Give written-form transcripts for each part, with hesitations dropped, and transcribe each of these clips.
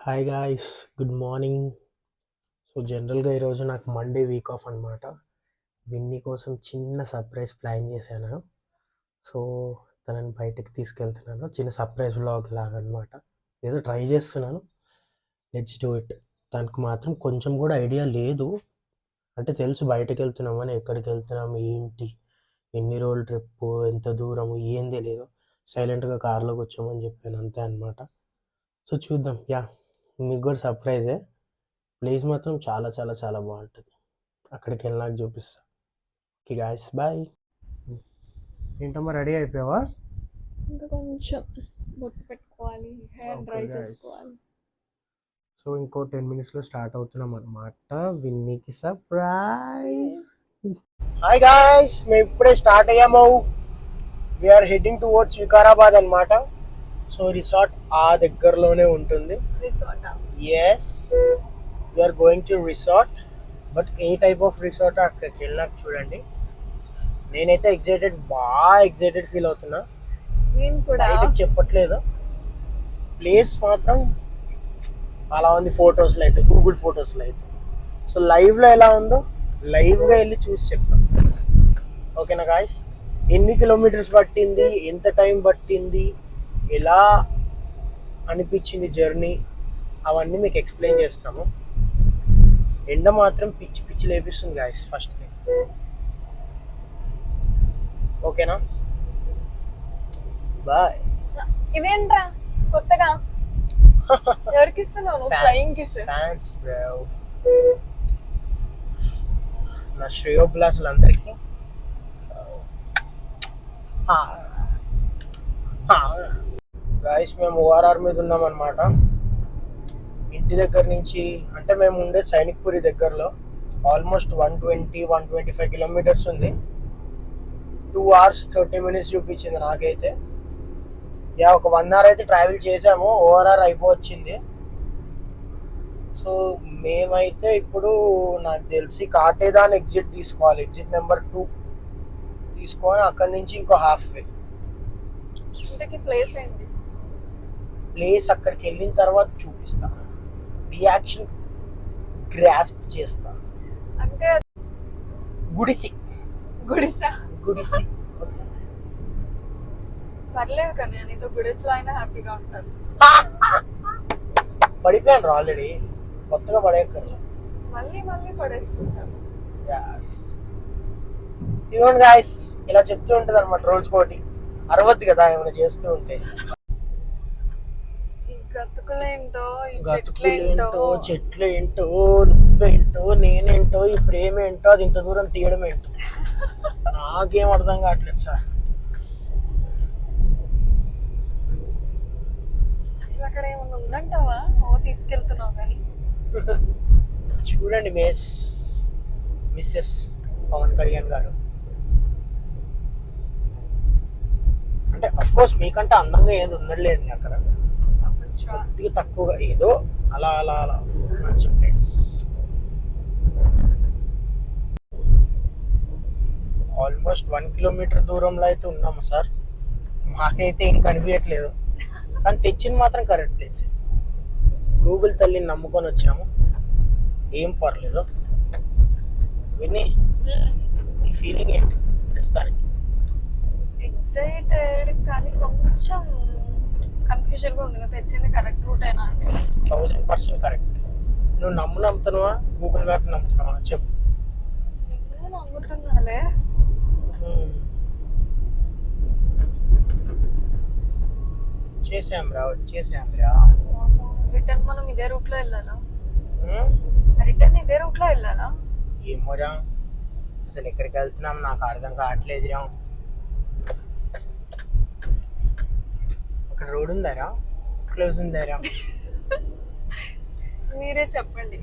Hi guys, good morning. So జనరల్గా ఈరోజు నాకు మండే వీక్ ఆఫ్ అనమాట. విన్నీ కోసం చిన్న సర్ప్రైజ్ ప్లాన్ చేశాను. సో తనని బయటకు తీసుకెళ్తున్నాను, చిన్న సర్ప్రైజ్ వ్లాగ్ లాగా అనమాట. ఏదో ట్రై చేస్తున్నాను, లెట్స్ డూ ఇట్. తనకు మాత్రం కొంచెం కూడా ఐడియా లేదు. అంటే తెలుసు బయటకు వెళ్తున్నామని, ఎక్కడికి వెళ్తున్నాము, ఏంటి, ఎన్ని రోజులు ట్రిప్, ఎంత దూరము, ఏం తెలియదు. సైలెంట్గా కార్లోకి వచ్చామని చెప్పాను, అంతే అనమాట. సో చూద్దాం. మీకు కూడా సర్ప్రైజే. ప్లేస్ మాత్రం చాలా చాలా చాలా బాగుంటుంది. అక్కడికి వెళ్ళినాక చూపిస్తా. Okay guys, bye. ఏంటమ్మా, రెడీ అయిపోయావా? ఇంకా కొంచెం బొట్టు పెట్టుకోవాలి, హెయిర్ డ్రై చేసుకోవాలి. సో ఇంకో 10 minutesలో స్టార్ట్ అవుతున్నాం అనమాట. విన్నీకి సర్ప్రైజ్. హాయ్ గాయస్, మేము ఇప్పుడే స్టార్ట్ అయ్యాము. వీఆర్ హెడ్డింగ్ టువర్డ్స్ వికారాబాద్ అనమాట. సో రిసార్ట్ ఆ దగ్గరలోనే ఉంటుంది. Yes, we're going to resort. But ఏ టైప్ ఆఫ్ రిసార్ట్ అక్కడికి వెళ్ళాక చూడండి. నేనైతే బాగా ఎగ్జైటెడ్ ఫీల్ అవుతున్నా. బయటకు చెప్పట్లేదు. ప్లేస్ మాత్రం అలా ఉంది ఫొటోస్లో అయితే, గూగుల్ ఫొటోస్లో అయితే. సో లైవ్లో ఎలా ఉందో లైవ్గా వెళ్ళి చూసి చెప్తాం. ఓకేనా గాయస్? ఎన్ని కిలోమీటర్స్ పట్టింది, ఎంత టైం పట్టింది, ఎలా అనిపించింది జర్నీ, అవన్నీ మీకు ఎక్స్ప్లెయిన్ చేస్తాము. ఎండ మాత్రం పిచ్చి పిచ్చి లేపిస్తుంది గాయస్ ఫస్ట్ థింగ్. ఓకేనా? బాయ్. ఇదేంట్రా కొత్తగా ఎవరికి ఇస్తున్నావు? Flying kiss. ఫ్యాన్స్ బ్రో, నా శ్రేయోభిలాసులందరికీ గాయస్. మేము ఓఆర్ఆర్ మీద ఉన్నాం అనమాట. ఇంటి దగ్గర నుంచి, అంటే మేము ఉండే సైనిక్పురి దగ్గరలో, ఆల్మోస్ట్ 125 కిలోమీటర్స్ ఉంది. 2 hours 30 minutes చూపించింది నాకైతే. ఒక 1 hour అయితే ట్రావెల్ చేసాము, ఓఆర్ఆర్ అయిపోవచ్చింది. సో మేమైతే ఇప్పుడు నాకు తెలిసి కాటేదాన్ ఎగ్జిట్ తీసుకోవాలి, ఎగ్జిట్ నెంబర్ 2 తీసుకొని అక్కడి నుంచి ఇంకో హాఫ్-వే. ప్లేస్ అక్కడికి వెళ్ళిన తర్వాత చూపిస్తా, రియాక్షన్ గ్రాస్ప్ చేస్తా. అంటే గుడిసి పర్లేదు కానీ నీతో గుడిస్లో అయినా హ్యాపీగా ఉంటాను. పడిపోయాను ఆల్రెడీ, కొత్తగా పడేయక్కర్లే, మళ్ళీ పడేసుకుంటాను. ఇదిగోండి గాయస్, ఇలా చెప్తూ ఉంటుంది అనమాట రోజుకోటి. అరవద్దు కదా ఏమైనా చేస్తూ ఉంటే. గతుకులేంటో, చెట్లు ఏంటో, నువ్వేంటో, నేనేంటో, ఈ ప్రేమ ఏంటో, అది ఇంత దూరం తీయడం ఏంటో నాకేం అర్థం కావట్లేదు సార్. అసలు అక్కడ ఏమన్నా ఉందంటావా? తీసుకెళ్తున్నావు కానీ. చూడండి మిస్సెస్ పవన్ కళ్యాణ్ గారు, అంటే అఫ్ కోర్స్ మీకంటే అందంగా ఏది ఉండలేండి అక్కడ, కొద్దిగా తక్కువగా ఏదో అలా అలా అలా మంచి ప్లేస్. ఆల్మోస్ట్ 1 kilometer దూరంలో అయితే ఉన్నాము సార్. మాకైతే ఏం కనిపించట్లేదు, కానీ తెచ్చింది మాత్రం కరెక్ట్ ప్లేస్. గూగుల్ తల్లిని నమ్ముకొని వచ్చాము, ఏం పర్లేదు. విని ఈ ఫీలింగ్ ఏంటి ప్రస్తుతానికి? ఎక్సైటెడ్ కానీ కొంచెం కన్ఫ్యూజన్ గా ఉంది. తెచ్చింది కరెక్ట్ రూట్ అయినా? 1000% కరెక్ట్. నువ్వు నమ్ముతున్నావా, గూగుల్ మ్యాప్ నమ్ముతున్నావా చెప్పు? నేను నమ్ముతున్నాలే. వచ్చేసాం రా. రిటర్న్ మనం ఇదే రూట్ లో వెళ్ళాలా? ఏమోరా, అసలు ఎక్కడికి వెళ్తున్నాం నాకు అర్థం కావట్లేదురా. అక్కడ రోడ్ ఉందారా, క్లోజ్ ఉందారా? మీరే చెప్పండి.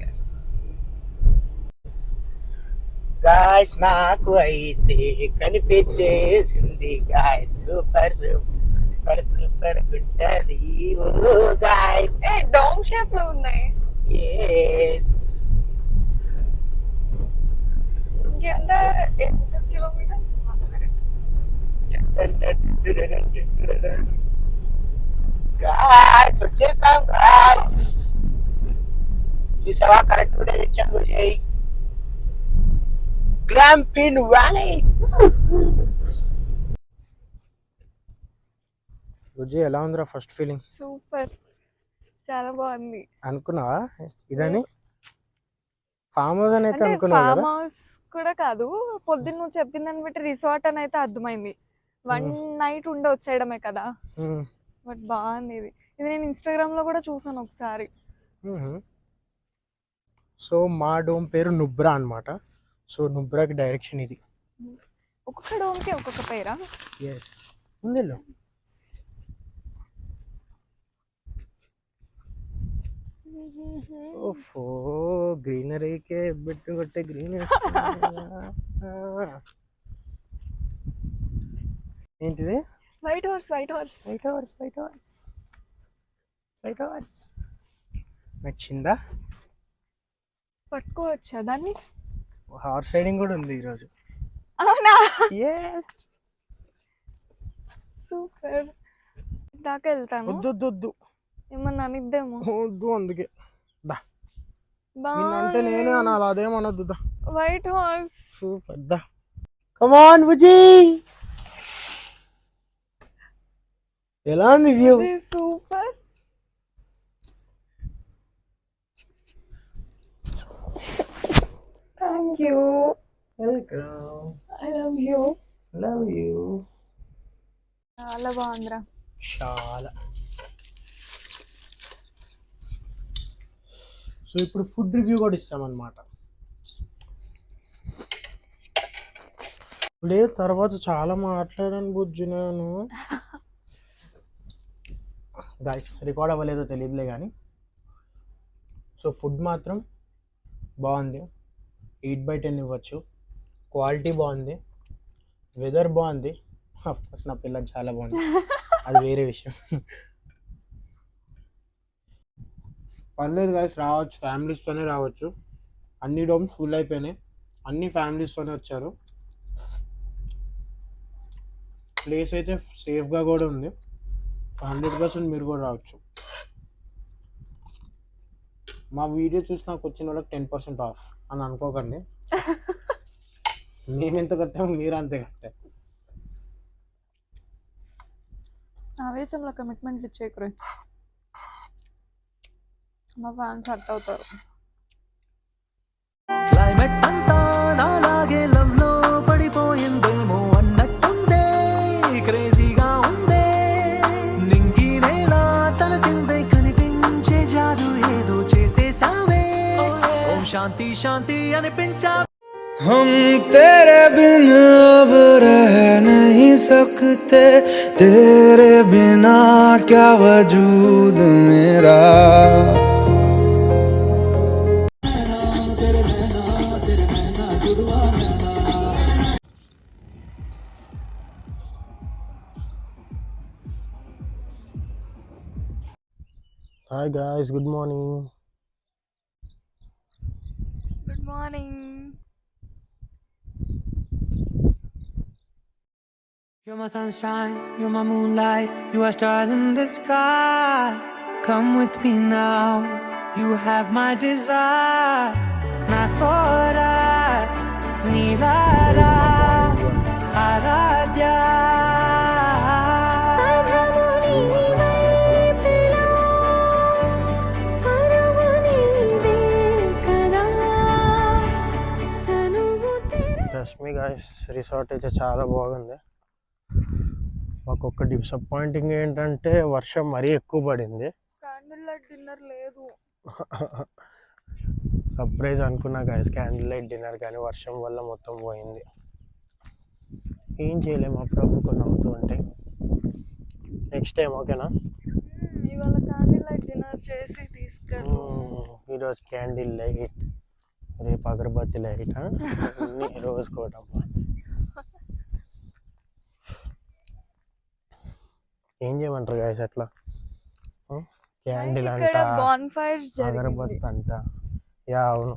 గాయస్ నాకు అయితే కనిపించేసింది గాయస్, సూపర్ సూపర్ సూపర్ ఉంటది. ఓ గాయస్, డౌన్ షేప్ లో ఉన్నాయి. yes, ఇంకెంత కిలోమీటర్? గాయస్ వచ్చేసాం గాయస్. చూసావా కరెక్ట్ డే తెచ్చాను గ్లాంపిన్ వ్యాలీ. విజయ్ ఎలా ఉందిరా ఫస్ట్ ఫీలింగ్? సూపర్, చాలా బాగుంది. అనుకున్నావా ఇదని? ఫామ్ హౌస్ అని అయితే అంటే అనుకున్నావు ఫామ్ కదా? హౌస్ కూడా కాదు, పొద్దున్న నువ్వు చెప్పిందని బట్టి రిసార్ట్ అని అయితే అర్థమైంది. 1 నైట్ ఉండి వచ్చేయడమే కదా. బట్ బాగుంది ఇది. ఇది నేను ఇన్స్టాగ్రామ్ లో కూడా చూసాను ఒకసారి. సో మా డోమ్ పేరు నుబ్రా అన్నమాట. సో నుబ్రాకి డైరెక్షన్ ఇది. ఒక్కొక్క డోమ్ కి ఒక్కొక్క పేరా? ఎస్ ఉంది. ఓఫో గ్రీనరీకే బిట్టు కొట్టే గ్రీన్. ఏంటిది? White horse. White horse. నచ్చిందా? పట్టుకోవచ్చా దాన్ని? హార్స్ రైడింగ్ కూడా ఉంది ఈరోజు. అవునా? ఎస్. సూపర్. దాకా వెళ్తాను. వద్దు ఏమన్నా అనిద్దేమో. వద్దు అందుకే దా. బాగుంది. అంటే నేనే అనాలి, అదేమనొద్దు దా. White horse. సూపర్ దా. కమ్ ఆన్ బుజ్జి. ఎలా ఉంది view? Super. Thank you. Welcome. I love you. చాలా బాగుందిరా. చాలా. సో ఇప్పుడు ఫుడ్ రివ్యూ కూడా ఇస్తామన్నమాట. లేదు తర్వాత చాలా మాట్లాడాను బుజ్జి నేను. గైస్ రికార్డ్ అవ్వలేదో తెలియదులే కానీ సో ఫుడ్ మాత్రం బాగుంది. 8/10 ఇవ్వచ్చు. క్వాలిటీ బాగుంది, వెదర్ బాగుంది. అఫ్కోర్స్ నా పిల్లలు చాలా బాగుంది, అది వేరే విషయం. పర్లేదు గైస్, రావచ్చు, ఫ్యామిలీస్తోనే రావచ్చు. అన్ని డోమ్స్ ఫుల్ అయిపోయినాయి, అన్ని ఫ్యామిలీస్తోనే వచ్చారు. ప్లేస్ అయితే సేఫ్గా కూడా ఉంది. 100% మీరు కూడా రావచ్చు. మా వీడియో చూసి నాకు వచ్చిన వాళ్ళకి 10% ఆఫ్ అని అనుకోకండి. మేము ఎంత కట్టాము మీరు అంతే కట్టారు. ఆవేశంలో కమిట్మెంట్లు ఇచ్చేకురు, మా ఫ్యాన్స్ హర్ట్ అవుతారు. క్లైమేట్ అంతా నాలాగే లవ్ లో పడిపోయిందేమో అన్నట్టుందే, క్రేజీగా ఉందే. నింగి నేల తన కిందే కనిపించే జాదు ఏదో చేసేసావే. ఓం శాంతి శాంతి అనిపించా. हम तेरे बिन अब रह नहीं सकते, तेरे बिना क्या वजूद मेरा. Hi guys, good morning. Good morning. You're my sunshine, you're my moonlight, you are stars in the sky. Come with me now, you have my desire. Na kora, nilara, aradya. Rashmi guys, resort అయితే చాలా బాగుంది. మాకు ఒక disappointing ఏంటంటే వర్షం మరీ ఎక్కువ పడింది. క్యాండిల్ లైట్ డిన్నర్ లేదు. సర్ప్రైజ్ అనుకున్నా గాయస్ క్యాండిల్ లైట్ డిన్నర్, కానీ వర్షం వల్ల మొత్తం పోయింది. ఏం చేయలేము, అప్పుడప్పుడు కొన్ని అవుతూ ఉంటాయి. నెక్స్ట్ టైం ఓకేనా? ఇవాళ క్యాండిల్ లైట్ డిన్నర్ చేసి తీసుకెళ్ళు. ఈరోజు క్యాండిల్ లైట్, రేపు అగరబత్తి లైట్, అన్నీ రోజుకోవటమ్మా. ఏం చేయమంటారు గాయస్ అట్లా? క్యాండిల్ అంట, అగరబత్తి అంట. యా అవును.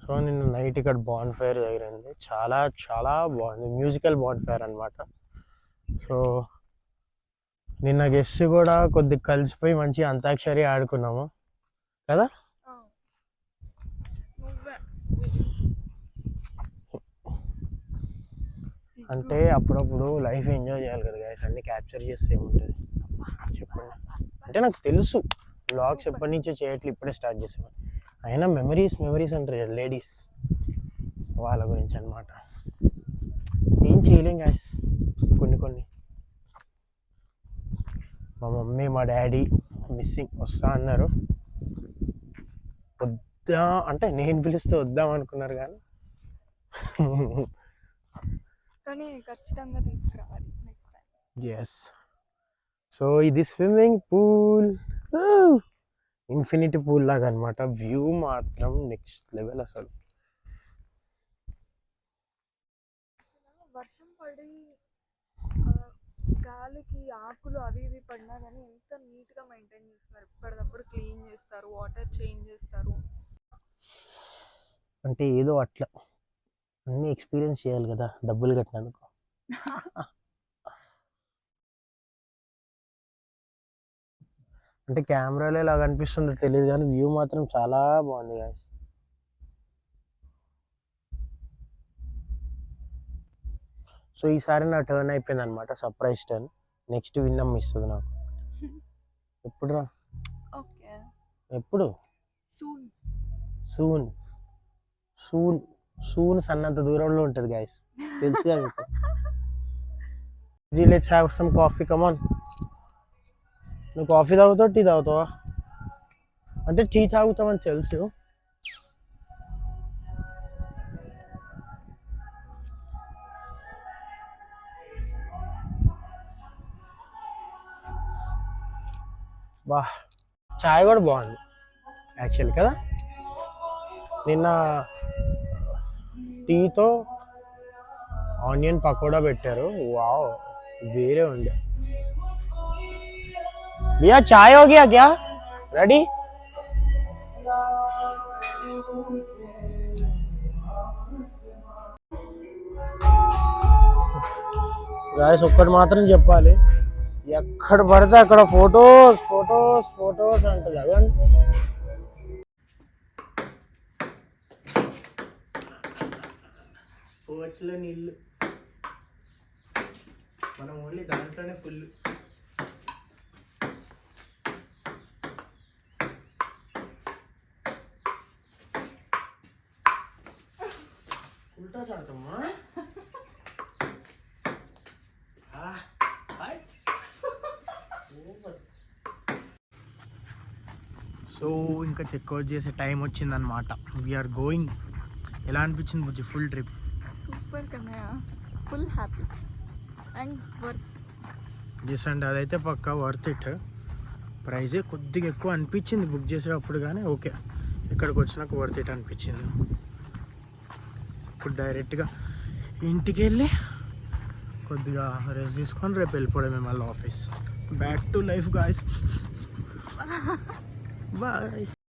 సో నిన్న నైట్ ఇక్కడ బాన్ ఫైర్ జరిగింది, చాలా చాలా బాగుంది. మ్యూజికల్ బాన్ ఫైర్ అనమాట. సో నిన్న గెస్ట్ కూడా కొద్దిగా కలిసిపోయి మంచిగా అంతాక్షరి ఆడుకున్నాము. కదా? నువ్వే అంటే అప్పుడప్పుడు లైఫ్ ఎంజాయ్ చేయాలి కదా గైస్, అన్ని క్యాప్చర్ చేస్తే ఏముంటుంది చెప్పండి. అంటే నాకు తెలుసు వ్లాగ్స్ ఎప్పటి నుంచో చేయట్లేదు, ఇప్పుడే స్టార్ట్ చేసాను. అయినా మెమరీస్ అంటారు లేడీస్, వాళ్ళ గురించి అనమాట. ఏం చేయలేం గైస్, కొన్ని. మా మమ్మీ మా డాడీ మిస్సింగ్, వస్తా అన్నారు. వద్దా అంటే నేను పిలిస్తే వద్దాం అనుకున్నారు కానీ కానీ ఖచ్చితంగా తీసుకురావాలి నెక్స్ట్ టైం. ఎస్. సో ఇది స్విమ్మింగ్ పూల్, ఇన్ఫినిటీ పూల్ లాగా అనమాట. వ్యూ మాత్రం నెక్స్ట్ లెవెల్ అసలు. వర్షం పడి గాలికి ఆకులు అవి ఇవి పడినా కానీ ఎంత నీట్గా మెయింటైన్ చేస్తారు, ఎప్పటికప్పుడు క్లీన్ చేస్తారు, వాటర్ చేంజ్ చేస్తారు. అంటే ఏదో అట్లా అన్నీ ఎక్స్పీరియన్స్ చేయాలి కదా డబ్బులు కట్టినందుకు. అంటే కెమెరాలో ఎలా కనిపిస్తుందో తెలియదు కానీ వ్యూ మాత్రం చాలా బాగుంది guys. సో ఈసారి నా టర్న్ అయిపోయింది అనమాట, సర్ప్రైజ్ టర్న్. నెక్స్ట్ విన్నమ్ ఇస్తుంది నాకు. ఎప్పుడు రా? ఓకే, ఎప్పుడు? సూన్ సన్నంత దూరంలో ఉంటుంది గాయస్, తెలుసుగా మీకు. జీ let's have some coffee, come on. నువ్వు కాఫీ తాగుతావు, టీ తాగుతావా? అంటే టీ తాగుతామని తెలుసు. బా, చాయ్ కూడా బాగుంది యాక్చువల్లీ కదా. నిన్న టీతో ఆనియన్ పకోడా పెట్టారు, వావ్ వేరే ఉండే. भैया चाय हो गया क्या? रेडी? గాయస్ ఒక్కటి మాత్రం చెప్పాలి, ఎక్కడ పడితే అక్కడ ఫొటోస్ అంటుంది. అదండి స్పోర్ట్స్లో నీళ్ళు, మనం ఓన్లీ దాంట్లోనే ఫుల్. ఉల్టా చాడతామా? సో ఇంకా చెక్అవుట్ చేసే టైం వచ్చిందనమాట. We are going. ఎలా అనిపించింది బుజ్జి full trip? Super Kannayya, full happy and worth. Yes అండి, అదైతే పక్కా వర్త్ ఇట్. ప్రైజే కొద్దిగా ఎక్కువ అనిపించింది బుక్ చేసేటప్పుడు, కానీ ఓకే ఇక్కడికి వచ్చినాక వర్త్ ఇట్ అనిపించింది. ఇప్పుడు డైరెక్ట్గా ఇంటికి వెళ్ళి కొద్దిగా రెస్ట్ తీసుకొని రేపు వెళ్ళిపోవడమే మళ్ళీ office. Back to life guys, bye.